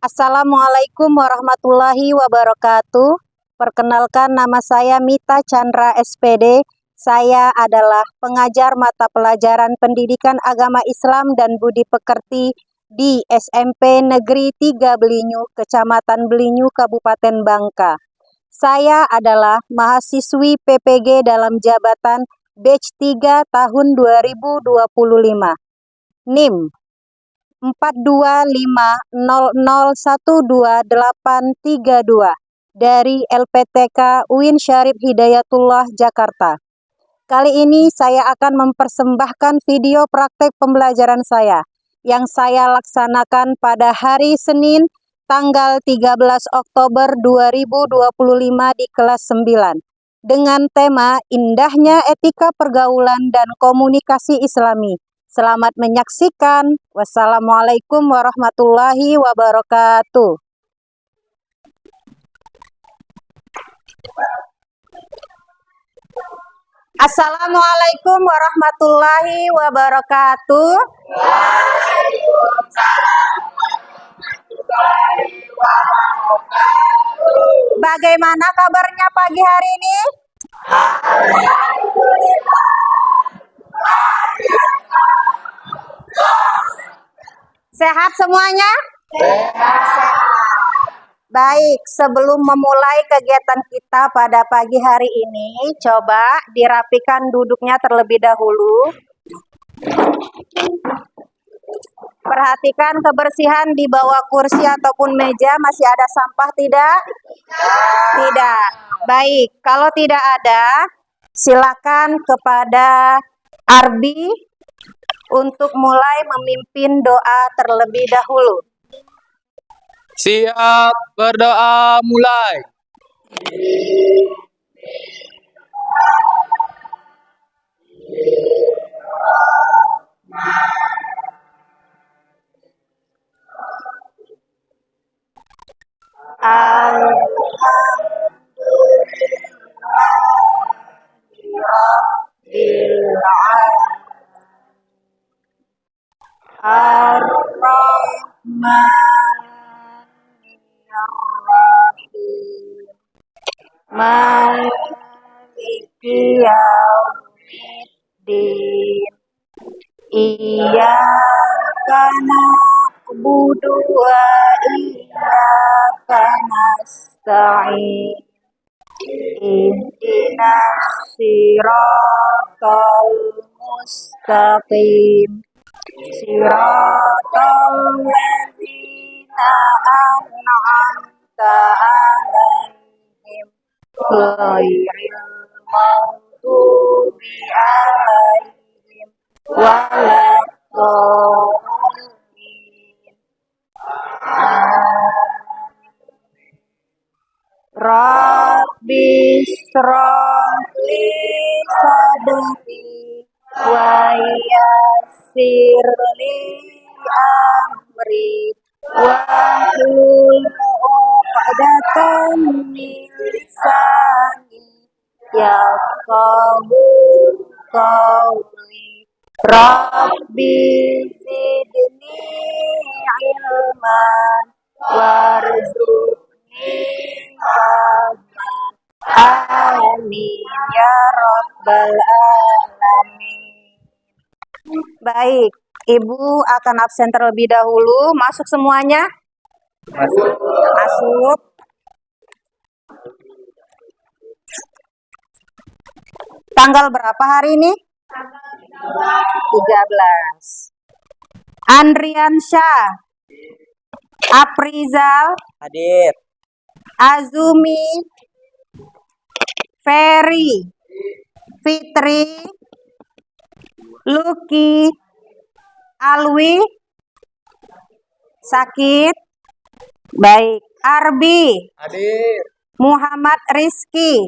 Assalamualaikum warahmatullahi wabarakatuh. Perkenalkan, nama saya Mita Chandra SPD. Saya adalah pengajar mata pelajaran Pendidikan Agama Islam dan Budi Pekerti di SMP Negeri 3 Belinyu, Kecamatan Belinyu, Kabupaten Bangka. Saya adalah mahasiswi PPG dalam jabatan batch 3 tahun 2025. NIM 42500128832 dari LPTK UIN Syarif Hidayatullah Jakarta. Kali ini saya akan mempersembahkan video praktek pembelajaran saya yang saya laksanakan pada hari Senin tanggal 13 Oktober 2025 di kelas 9 dengan tema Indahnya Etika Pergaulan dan Komunikasi Islami. Selamat menyaksikan. Wassalamualaikum warahmatullahi wabarakatuh. Assalamualaikum warahmatullahi wabarakatuh. Bagaimana kabarnya pagi hari ini? Sehat semuanya? Sehat. Baik, sebelum memulai kegiatan kita pada pagi hari ini, coba dirapikan duduknya terlebih dahulu. Perhatikan kebersihan di bawah kursi ataupun meja, masih ada sampah tidak? Tidak. Baik, kalau tidak ada, silakan kepada Arbi untuk mulai memimpin doa terlebih dahulu. Siap, berdoa mulai. Maliki yaumiddin. Iyyaka na'budu wa iyyaka nasta'in. Ihdinas siratal mustaqim. Siratal ladzina an'amta 'alaihim ghairil maghdubi 'alaihim waladdallin. Rabbi shrah li sadri wa yassir li amri wahlul 'uqdatam min lisani yafqahu qawli. Rabbi zidni ilman warzuqni fahman. Amin ya rabbal alamin. Baik, Ibu akan absen terlebih dahulu. Masuk semuanya? Masuk. Tanggal berapa hari ini? 13. Andriansyah, Aprizal, Hadir. Azumi, Ferry, Fitri, Lucky, Alwi, sakit. Baik, Arbi, Hadir. Muhammad Rizki,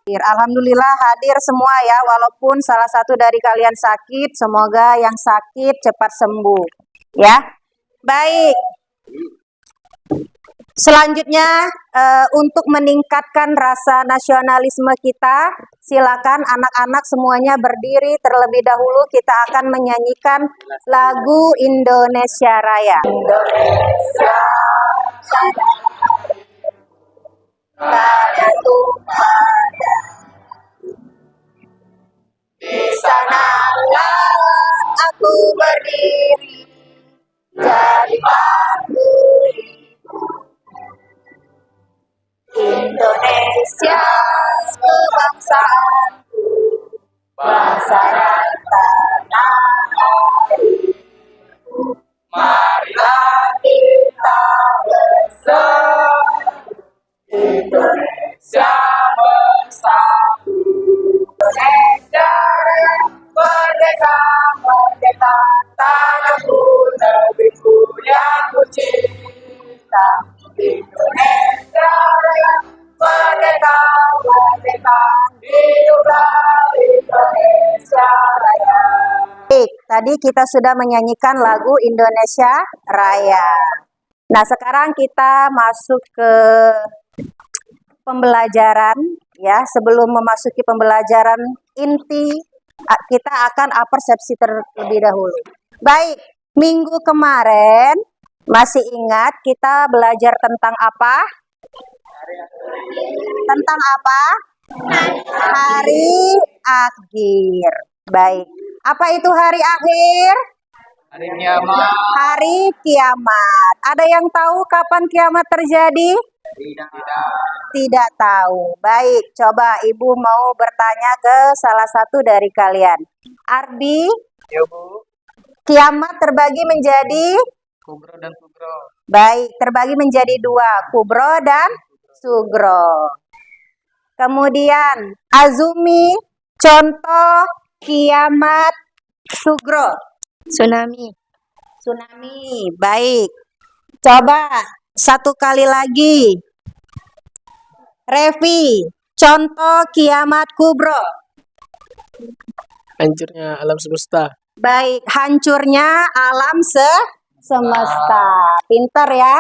Alhamdulillah hadir semua ya, walaupun salah satu dari kalian sakit. Semoga yang sakit cepat sembuh ya. Baik, Selanjutnya, untuk meningkatkan rasa nasionalisme kita, silakan anak-anak semuanya berdiri terlebih dahulu. Kita akan menyanyikan lagu Indonesia Raya. Indonesia Raya Tuhan, di sanalah aku berdiri, jadi bangku Indonesia kebangsaanku, bangsa dan tanah airku. Marilah kita bersatu, Indonesia bersatu. Indonesia merdeka, merdeka, tanahku, negeriku yang ku cinta. Indonesia merdeka, merdeka, hiduplah Indonesia Raya. Baik, tadi kita sudah menyanyikan lagu Indonesia Raya. Nah, sekarang kita masuk ke pembelajaran ya. Sebelum memasuki pembelajaran inti, kita akan apersepsi terlebih dahulu. Baik, minggu kemarin masih ingat kita belajar tentang apa? Tentang apa? Hari akhir. Baik. Apa itu hari akhir? Hari kiamat. Hari kiamat. Ada yang tahu kapan kiamat terjadi? Tidak. Tidak tahu. Baik, coba Ibu mau bertanya ke salah satu dari kalian. Ardi, Ya, Bu. kiamat terbagi menjadi? Kubro dan sugro. Baik, terbagi menjadi dua, kubro dan sugro. Kemudian, Azumi, contoh kiamat sugro. Tsunami. Tsunami, baik. Coba satu kali lagi. Revi, contoh kiamat kubro. Hancurnya alam semesta. Baik, hancurnya alam semesta. Pintar ya.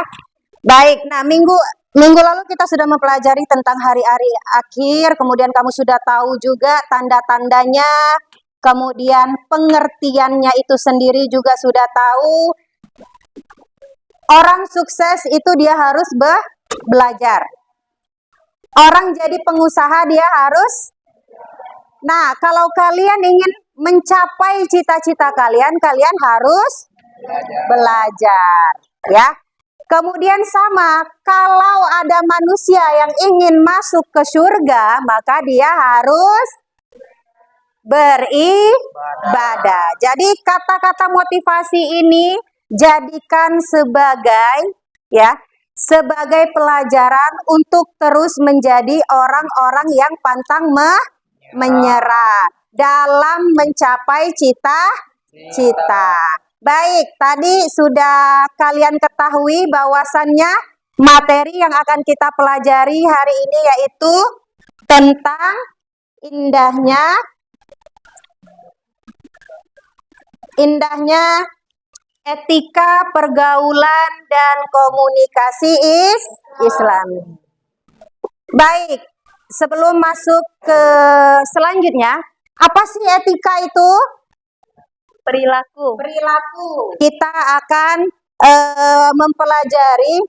Baik, nah minggu lalu kita sudah mempelajari tentang hari-hari akhir, kemudian kamu sudah tahu juga tanda-tandanya, kemudian pengertiannya itu sendiri juga sudah tahu. Orang sukses itu dia harus belajar. Orang jadi pengusaha dia harus. Nah, kalau kalian ingin mencapai cita-cita kalian, kalian harus belajar, ya. Kemudian sama, kalau ada manusia yang ingin masuk ke surga, maka dia harus beribadah. Jadi kata-kata motivasi ini jadikan sebagai pelajaran untuk terus menjadi orang-orang yang pantang menyerah dalam mencapai cita-cita. Baik, tadi sudah kalian ketahui bahwasannya materi yang akan kita pelajari hari ini yaitu tentang indahnya etika pergaulan dan komunikasi Islami. Baik, sebelum masuk ke selanjutnya, apa sih etika itu? Perilaku. Kita akan mempelajari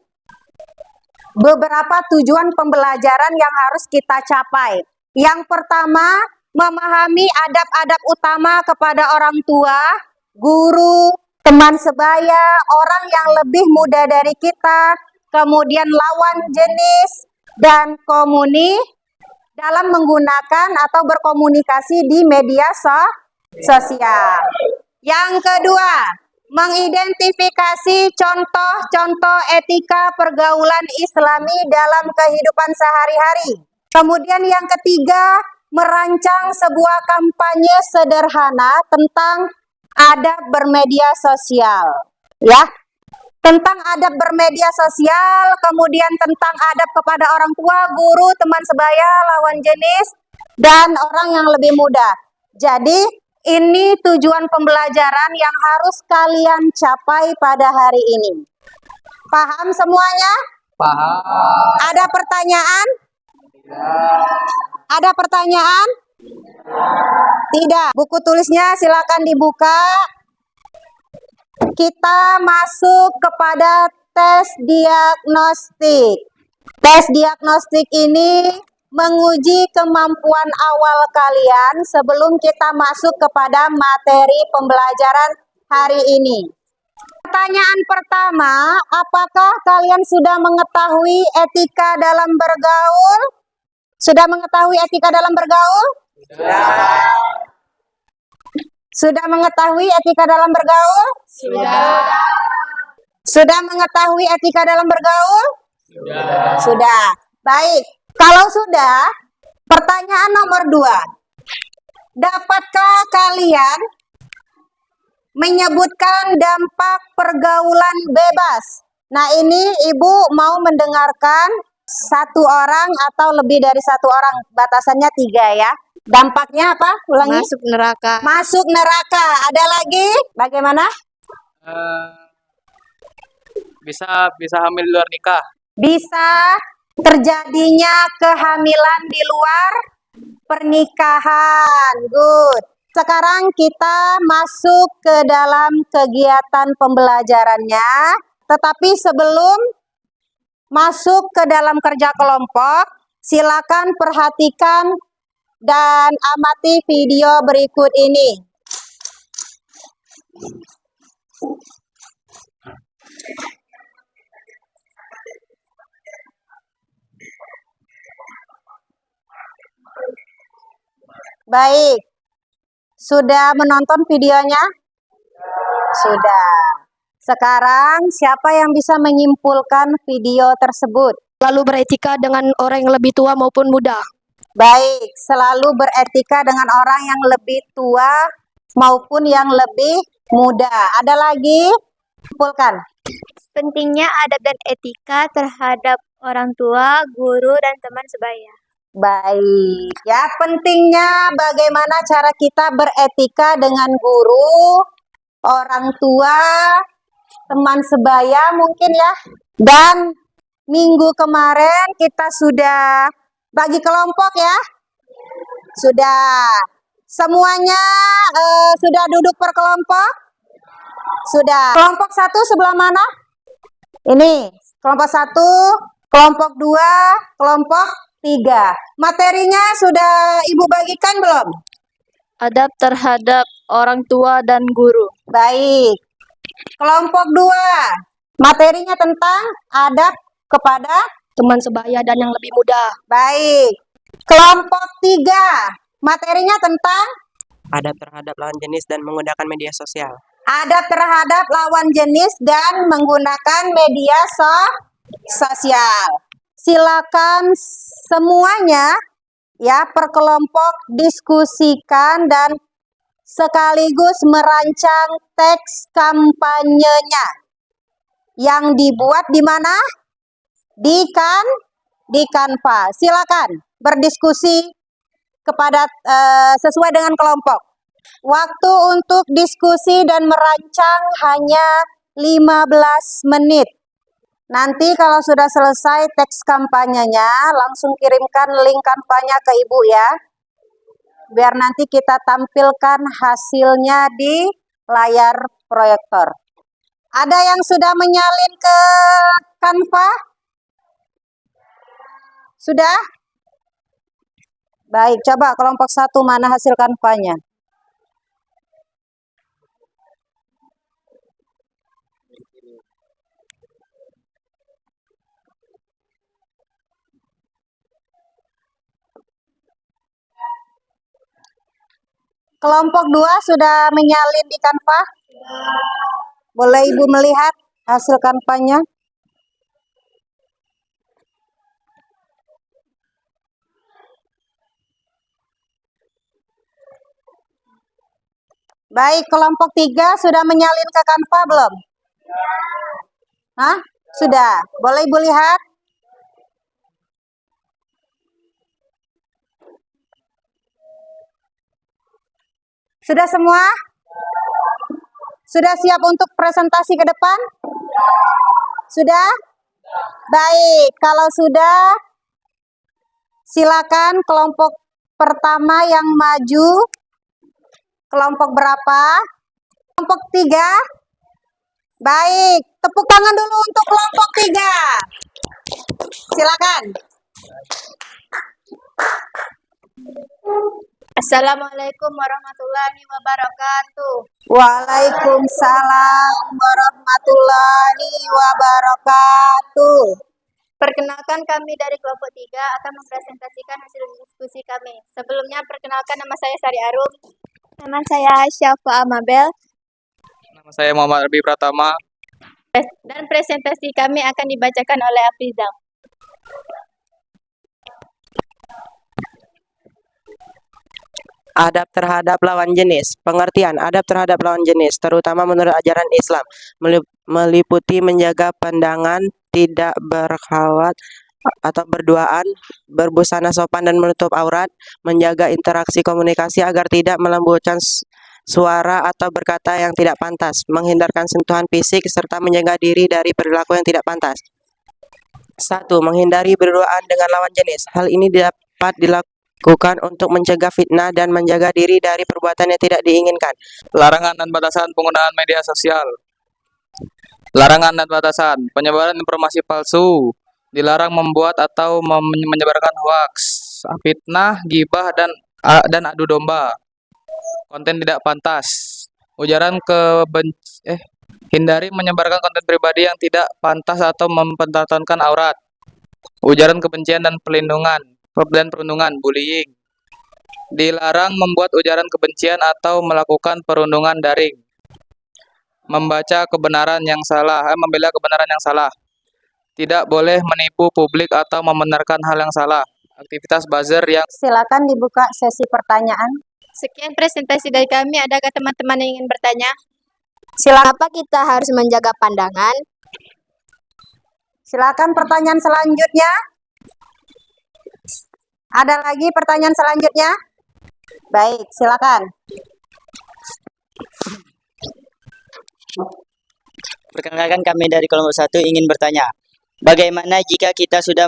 beberapa tujuan pembelajaran yang harus kita capai. Yang pertama, memahami adab-adab utama kepada orang tua, guru, teman sebaya, orang yang lebih muda dari kita, kemudian lawan jenis, dan dalam menggunakan atau berkomunikasi di media sosial. Yang kedua, mengidentifikasi contoh-contoh etika pergaulan Islami dalam kehidupan sehari-hari. Kemudian yang ketiga, merancang sebuah kampanye sederhana tentang adab bermedia sosial, ya. Tentang adab bermedia sosial, kemudian tentang adab kepada orang tua, guru, teman sebaya, lawan jenis, dan orang yang lebih muda. Jadi, ini tujuan pembelajaran yang harus kalian capai pada hari ini. Paham semuanya? Paham. Ada pertanyaan? Tidak. Ada pertanyaan? Tidak. Buku tulisnya silakan dibuka. Kita masuk kepada tes diagnostik. Tes diagnostik ini menguji kemampuan awal kalian sebelum kita masuk kepada materi pembelajaran hari ini. Pertanyaan pertama, apakah kalian sudah mengetahui etika dalam bergaul? Sudah mengetahui etika dalam bergaul? Sudah mengetahui etika dalam bergaul? Sudah mengetahui etika dalam bergaul? Sudah. Baik. Kalau sudah, pertanyaan nomor 2. Dapatkah kalian menyebutkan dampak pergaulan bebas? Nah, ini Ibu mau mendengarkan 1 orang atau lebih dari 1 orang. Batasannya 3 ya. Dampaknya apa? Ulangi. Masuk neraka. Masuk neraka. Ada lagi? Bagaimana? Bisa hamil di luar nikah. Bisa terjadinya kehamilan di luar pernikahan. Good. Sekarang kita masuk ke dalam kegiatan pembelajarannya. Tetapi sebelum masuk ke dalam kerja kelompok, silakan perhatikan dan amati video berikut ini. Baik, sudah menonton videonya? Sudah. Sekarang siapa yang bisa menyimpulkan video tersebut? Lalu beretika dengan orang yang lebih tua maupun muda. Baik, selalu beretika dengan orang yang lebih tua maupun yang lebih muda. Ada lagi? Simpulkan. Pentingnya adab dan etika terhadap orang tua, guru, dan teman sebaya. Baik, ya pentingnya bagaimana cara kita beretika dengan guru, orang tua, teman sebaya mungkin ya. Dan minggu kemarin kita sudah bagi kelompok ya. Sudah. Semuanya sudah duduk per kelompok? Sudah. Kelompok 1 sebelah mana? Ini, kelompok 1, kelompok 2, kelompok 3. Materinya sudah Ibu bagikan belum? Adab terhadap orang tua dan guru. Baik. Kelompok 2. Materinya tentang adab kepada Teman sebaya dan yang lebih muda. baik. Kelompok 3. Materinya tentang adab terhadap lawan jenis dan menggunakan media sosial. adab terhadap lawan jenis dan menggunakan media sosial. Silakan semuanya ya per kelompok diskusikan dan sekaligus merancang teks kampanyenya yang dibuat di mana? Di Canva. Silakan berdiskusi kepada sesuai dengan kelompok. Waktu untuk diskusi dan merancang hanya 15 menit. Nanti kalau sudah selesai teks kampanyenya, langsung kirimkan link Canva-nya ke Ibu ya. Biar nanti kita tampilkan hasilnya di layar proyektor. Ada yang sudah menyalin ke Canva? Sudah? Baik, coba kelompok 1 mana hasil Canva-nya? Kelompok 2 sudah menyalin di Canva? Boleh Ibu melihat hasil Canva-nya? Baik, kelompok 3 sudah menyalin ke Canva belum? Hah? Sudah. Boleh Ibu lihat? Sudah semua? Sudah siap untuk presentasi ke depan? Sudah? Baik, kalau sudah, silakan kelompok pertama yang maju. Kelompok berapa? Kelompok 3. Baik, tepuk tangan dulu untuk kelompok 3. Silakan. Assalamualaikum warahmatullahi wabarakatuh. Waalaikumsalam warahmatullahi wabarakatuh. Perkenalkan, kami dari kelompok 3 akan mempresentasikan hasil diskusi kami. Sebelumnya, perkenalkan, nama saya Sari Arum. Nama saya Syafa Amabel. Nama saya Muhammad Arbi Pratama. Dan presentasi kami akan dibacakan oleh Afrizal. Adab terhadap lawan jenis. Pengertian adab terhadap lawan jenis, terutama menurut ajaran Islam, meliputi menjaga pandangan, tidak berkhawat atau berduaan, berbusana sopan dan menutup aurat, menjaga interaksi komunikasi agar tidak melembutkan suara atau berkata yang tidak pantas, menghindarkan sentuhan fisik, serta menjaga diri dari perilaku yang tidak pantas. 1. Menghindari berduaan dengan lawan jenis. Hal ini dapat dilakukan untuk mencegah fitnah dan menjaga diri dari perbuatan yang tidak diinginkan. Larangan dan batasan penggunaan media sosial. Larangan dan batasan penyebaran informasi palsu. Dilarang membuat atau menyebarkan hoaks, fitnah, gibah dan adu domba. Konten tidak pantas. Hindari menyebarkan konten pribadi yang tidak pantas atau mempertontonkan aurat. Ujaran kebencian dan perundungan, bullying. Dilarang membuat ujaran kebencian atau melakukan perundungan daring. Membela kebenaran yang salah. Tidak boleh menipu publik atau membenarkan hal yang salah. Aktivitas buzzer yang Silakan dibuka sesi pertanyaan. Sekian presentasi dari kami. Adakah teman-teman yang ingin bertanya? Silakan. Kenapa kita harus menjaga pandangan? Silakan pertanyaan selanjutnya. Ada lagi pertanyaan selanjutnya? Baik, silakan. Perkenalkan, kami dari kelompok 1 ingin bertanya, bagaimana jika kita sudah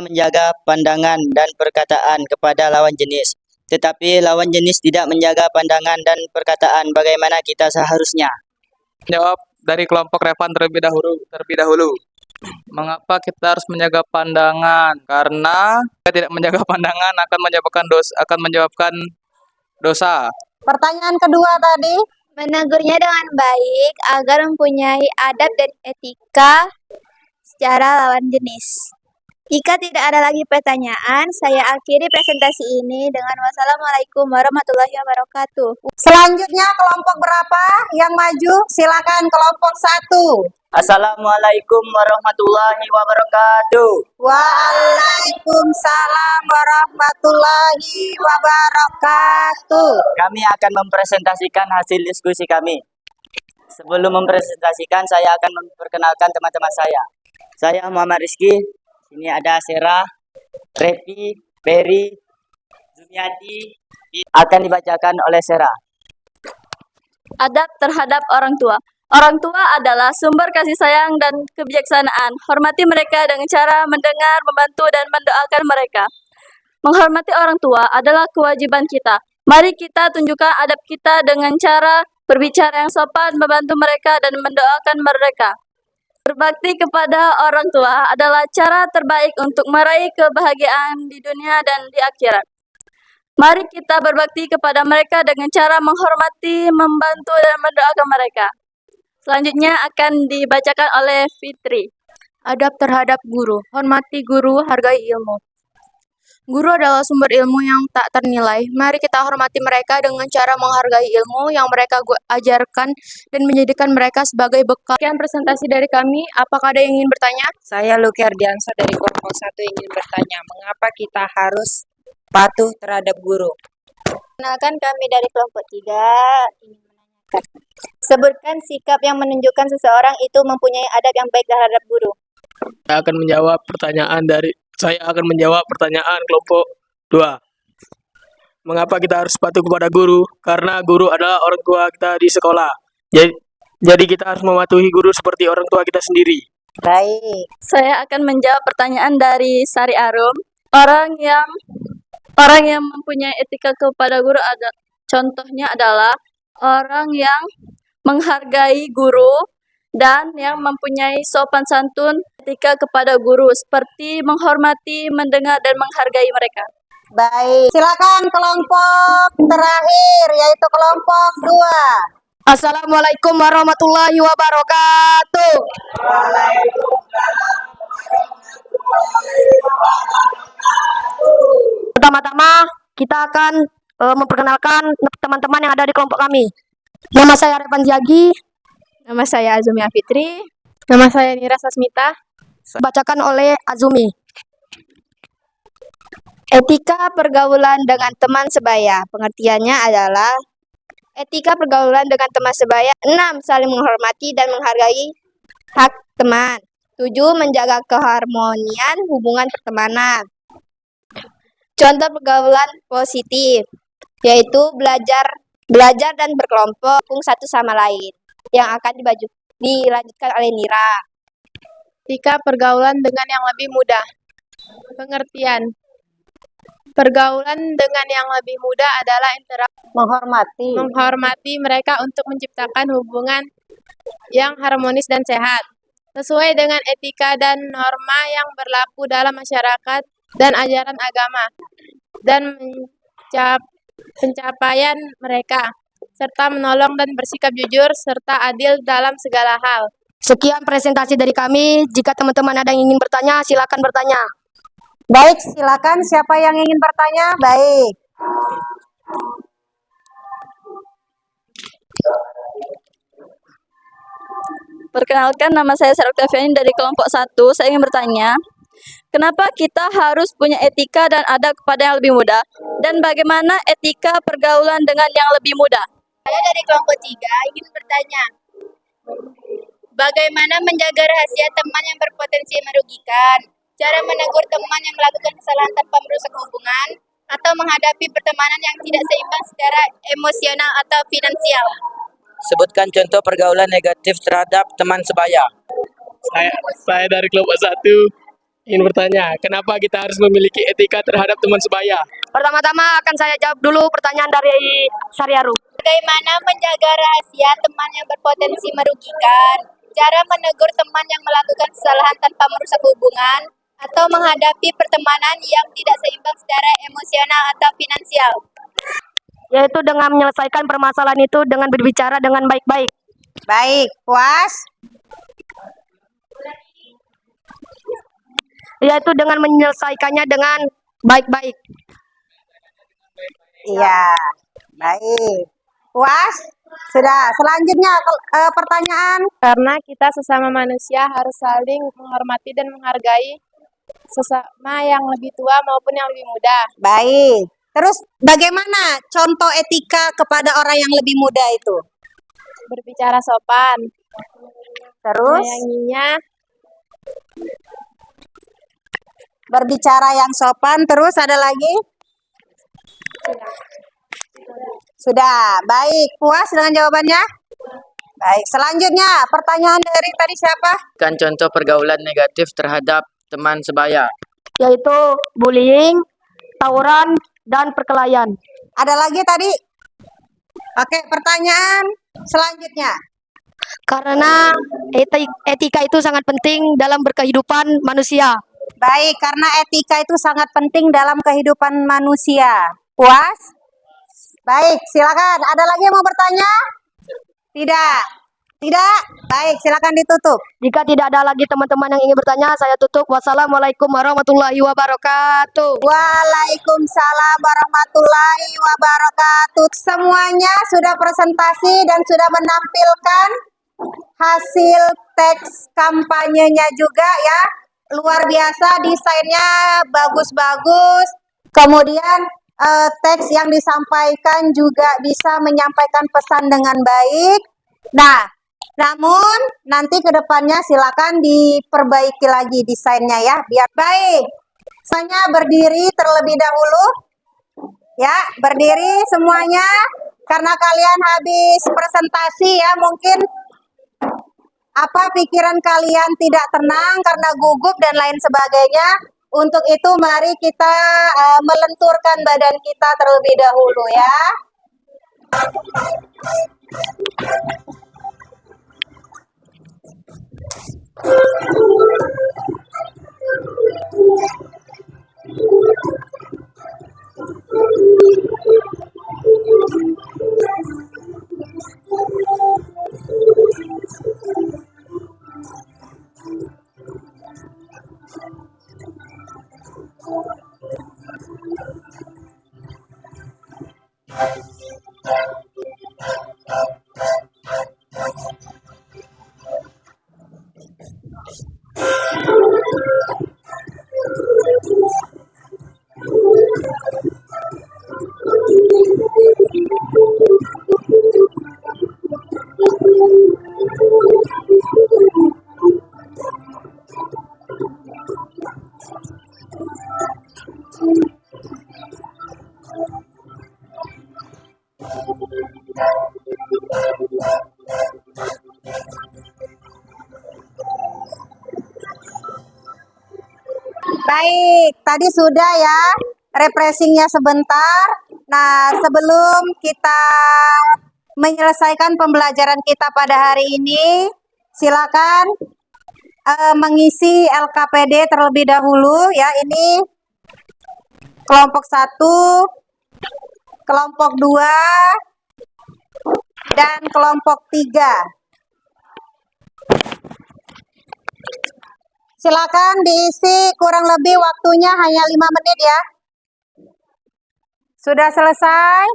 menjaga pandangan dan perkataan kepada lawan jenis, tetapi lawan jenis tidak menjaga pandangan dan perkataan, bagaimana kita seharusnya? jawab dari kelompok Revan terlebih dahulu. Mengapa kita harus menjaga pandangan? Karena jika tidak menjaga pandangan akan menyebabkan dosa. Pertanyaan kedua tadi. Menegurnya dengan baik agar mempunyai adab dan etika secara lawan jenis. Jika tidak ada lagi pertanyaan, saya akhiri presentasi ini dengan wassalamualaikum warahmatullahi wabarakatuh. Selanjutnya kelompok berapa yang maju? Silakan kelompok 1. Assalamualaikum warahmatullahi wabarakatuh. Waalaikumsalam warahmatullahi wabarakatuh. Kami akan mempresentasikan hasil diskusi kami. Sebelum mempresentasikan, saya akan memperkenalkan teman-teman saya. Saya Muhammad Rizky. Ini ada Sera, Repi, Peri, Zumiati. Akan dibacakan oleh Sera. Adab terhadap orang tua. Orang tua adalah sumber kasih sayang dan kebijaksanaan. Hormati mereka dengan cara mendengar, membantu, dan mendoakan mereka. Menghormati orang tua adalah kewajiban kita. Mari kita tunjukkan adab kita dengan cara berbicara yang sopan, membantu mereka, dan mendoakan mereka. Berbakti kepada orang tua adalah cara terbaik untuk meraih kebahagiaan di dunia dan di akhirat. Mari kita berbakti kepada mereka dengan cara menghormati, membantu, dan mendoakan mereka. Selanjutnya akan dibacakan oleh Fitri. Adab terhadap guru. Hormati guru, hargai ilmu. Guru adalah sumber ilmu yang tak ternilai. Mari kita hormati mereka dengan cara menghargai ilmu yang mereka ajarkan dan menjadikan mereka sebagai bekal. Sekian presentasi dari kami. Apakah ada yang ingin bertanya? Saya Luki Ardiansa dari kelompok 1 ingin bertanya, mengapa kita harus patuh terhadap guru? Kenalkan, kami dari kelompok 3 ingin menanyakan. Sebutkan sikap yang menunjukkan seseorang itu mempunyai adab yang baik terhadap guru. Saya akan menjawab pertanyaan kelompok 2. Mengapa kita harus patuh kepada guru? Karena guru adalah orang tua kita di sekolah. Jadi kita harus mematuhi guru seperti orang tua kita sendiri. Baik. Saya akan menjawab pertanyaan dari Sari Arum. Orang yang mempunyai etika kepada guru contohnya adalah orang yang menghargai guru dan yang mempunyai sopan santun etika kepada guru seperti menghormati, mendengar dan menghargai mereka. Baik. Silakan kelompok terakhir yaitu kelompok 2. Assalamualaikum warahmatullahi wabarakatuh. Pertama-tama kita akan memperkenalkan teman-teman yang ada di kelompok kami. Nama saya Revan Ziagi. Nama saya Azumi Afitri. Nama saya Nira Sasmita. Bacakan oleh Azumi. Etika pergaulan dengan teman sebaya. Pengertiannya adalah etika pergaulan dengan teman sebaya. 6. Saling menghormati dan menghargai hak teman. 7. Menjaga keharmonian hubungan pertemanan. Contoh pergaulan positif yaitu belajar dan berkelompok satu sama lain yang akan dilanjutkan oleh Nira. Etika pergaulan dengan yang lebih mudah. Pengertian. Pergaulan dengan yang lebih mudah adalah menghormati mereka untuk menciptakan hubungan yang harmonis dan sehat, sesuai dengan etika dan norma yang berlaku dalam masyarakat dan ajaran agama, dan pencapaian mereka, serta menolong dan bersikap jujur serta adil dalam segala hal. Sekian presentasi dari kami. Jika teman-teman ada yang ingin bertanya, silakan bertanya. Baik, silakan siapa yang ingin bertanya? Baik. Perkenalkan, nama saya Sarah Octaviani dari kelompok 1. Saya ingin bertanya, kenapa kita harus punya etika dan adab kepada yang lebih muda? Dan bagaimana etika pergaulan dengan yang lebih muda? Saya dari kelompok 3 ingin bertanya, bagaimana menjaga rahasia teman yang berpotensi merugikan? Cara menegur teman yang melakukan kesalahan tanpa merusak hubungan, atau menghadapi pertemanan yang tidak seimbang secara emosional atau finansial. Sebutkan contoh pergaulan negatif terhadap teman sebaya. Saya dari kelompok 1 ingin bertanya, kenapa kita harus memiliki etika terhadap teman sebaya? Pertama-tama akan saya jawab dulu pertanyaan dari Sariaru. Bagaimana menjaga rahasia teman yang berpotensi merugikan? Cara menegur teman yang melakukan kesalahan tanpa merusak hubungan, atau menghadapi pertemanan yang tidak seimbang secara emosional atau finansial. Yaitu dengan menyelesaikan permasalahan itu dengan berbicara dengan baik-baik. Baik, puas? Yaitu dengan menyelesaikannya dengan baik-baik. Iya, baik. Puas? Sudah. Selanjutnya pertanyaan. Karena kita sesama manusia harus saling menghormati dan menghargai sesama yang lebih tua maupun yang lebih muda. Baik. Terus bagaimana contoh etika kepada orang yang lebih muda itu? Berbicara sopan. Terus? Menyayanginya. Berbicara yang sopan. Terus ada lagi? Sudah. Baik. Puas dengan jawabannya? Baik. Selanjutnya pertanyaan dari tadi siapa? Kan contoh pergaulan negatif terhadap teman sebaya. Yaitu bullying, tawuran, dan perkelahian. Ada lagi tadi? Oke, pertanyaan selanjutnya. Karena etika itu sangat penting dalam berkehidupan manusia. Baik, karena etika itu sangat penting dalam kehidupan manusia. Puas? Baik, silakan. Ada lagi yang mau bertanya? Tidak. Tidak? Baik, silakan ditutup. Jika tidak ada lagi teman-teman yang ingin bertanya, saya tutup. Wassalamualaikum warahmatullahi wabarakatuh. Waalaikumsalam warahmatullahi wabarakatuh. Semuanya sudah presentasi dan sudah menampilkan hasil teks kampanyenya juga ya. Luar biasa, desainnya bagus-bagus. Kemudian teks yang disampaikan juga bisa menyampaikan pesan dengan baik. Nah, namun nanti ke depannya silakan diperbaiki lagi desainnya ya, biar baik. Saya berdiri terlebih dahulu. Ya, berdiri semuanya karena kalian habis presentasi ya, mungkin Apa pikiran kalian tidak tenang karena gugup dan lain sebagainya? Untuk itu mari kita melenturkan badan kita terlebih dahulu ya. Baik, tadi sudah ya refreshingnya sebentar. Nah, sebelum kita menyelesaikan pembelajaran kita pada hari ini, silakan mengisi LKPD terlebih dahulu ya. Ini kelompok 1, kelompok 2, dan kelompok 3. Silakan diisi, kurang lebih waktunya hanya 5 menit ya. Sudah selesai?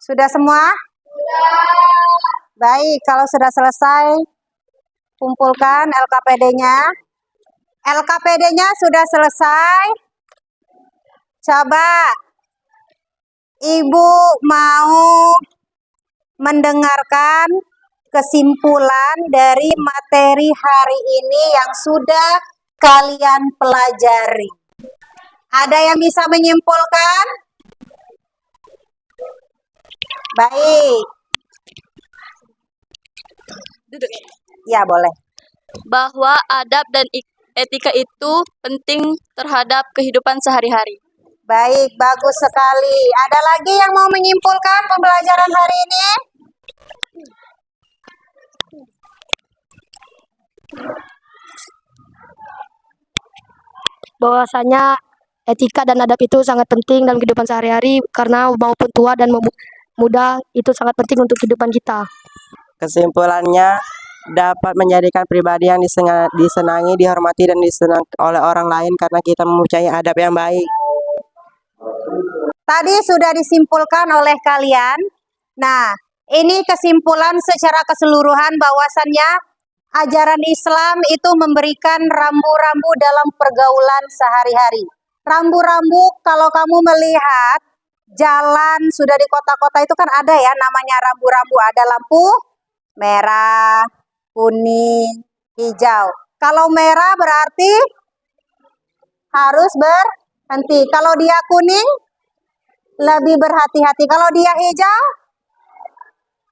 Sudah semua? Baik, kalau sudah selesai, kumpulkan LKPD-nya. LKPD-nya sudah selesai. Coba Ibu mau mendengarkan kesimpulan dari materi hari ini yang sudah kalian pelajari. Ada yang bisa menyimpulkan? Baik. Ya, boleh. Bahwa adab dan etika itu penting terhadap kehidupan sehari-hari. Baik, bagus sekali. Ada lagi yang mau menyimpulkan pembelajaran hari ini? Bahwasanya etika dan adab itu sangat penting dalam kehidupan sehari-hari karena maupun tua dan muda itu sangat penting untuk kehidupan kita. Kesimpulannya, dapat menjadikan pribadi yang disenangi, dihormati, dan disenangi oleh orang lain karena kita mempunyai adab yang baik. Tadi sudah disimpulkan oleh kalian. Nah, ini kesimpulan secara keseluruhan bahwasannya ajaran Islam itu memberikan rambu-rambu dalam pergaulan sehari-hari. Rambu-rambu, kalau kamu melihat jalan sudah di kota-kota itu kan ada ya namanya rambu-rambu. Ada lampu merah, kuning, hijau. Kalau merah berarti harus berhenti. Kalau dia kuning, lebih berhati-hati. Kalau dia hijau,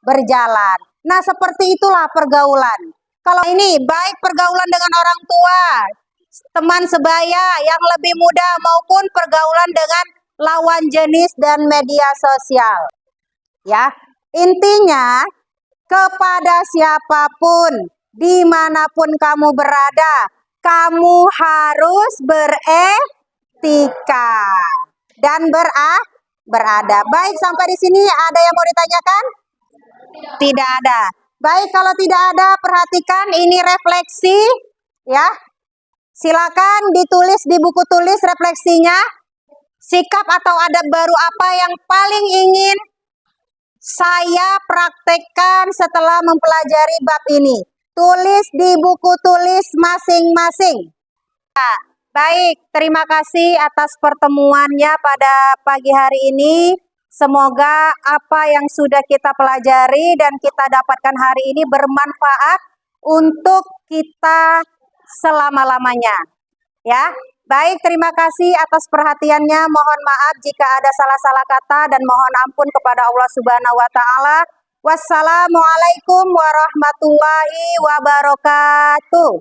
berjalan. Nah, seperti itulah pergaulan. Kalau ini baik pergaulan dengan orang tua, teman sebaya yang lebih muda maupun pergaulan dengan lawan jenis dan media sosial. Ya, intinya kepada siapapun, dimanapun kamu berada, kamu harus beretika dan beradab. Baik, sampai di sini ada yang mau ditanyakan? Tidak ada. Baik, kalau tidak ada, perhatikan ini refleksi ya. Silakan ditulis di buku tulis refleksinya. Sikap atau adab baru apa yang paling ingin saya praktekkan setelah mempelajari bab ini? Tulis di buku tulis masing-masing. Nah, baik, terima kasih atas pertemuannya pada pagi hari ini. Semoga apa yang sudah kita pelajari dan kita dapatkan hari ini bermanfaat untuk kita selama-lamanya. Ya, baik, terima kasih atas perhatiannya. Mohon maaf jika ada salah-salah kata dan mohon ampun kepada Allah Subhanahu wa taala. Wassalamualaikum warahmatullahi wabarakatuh.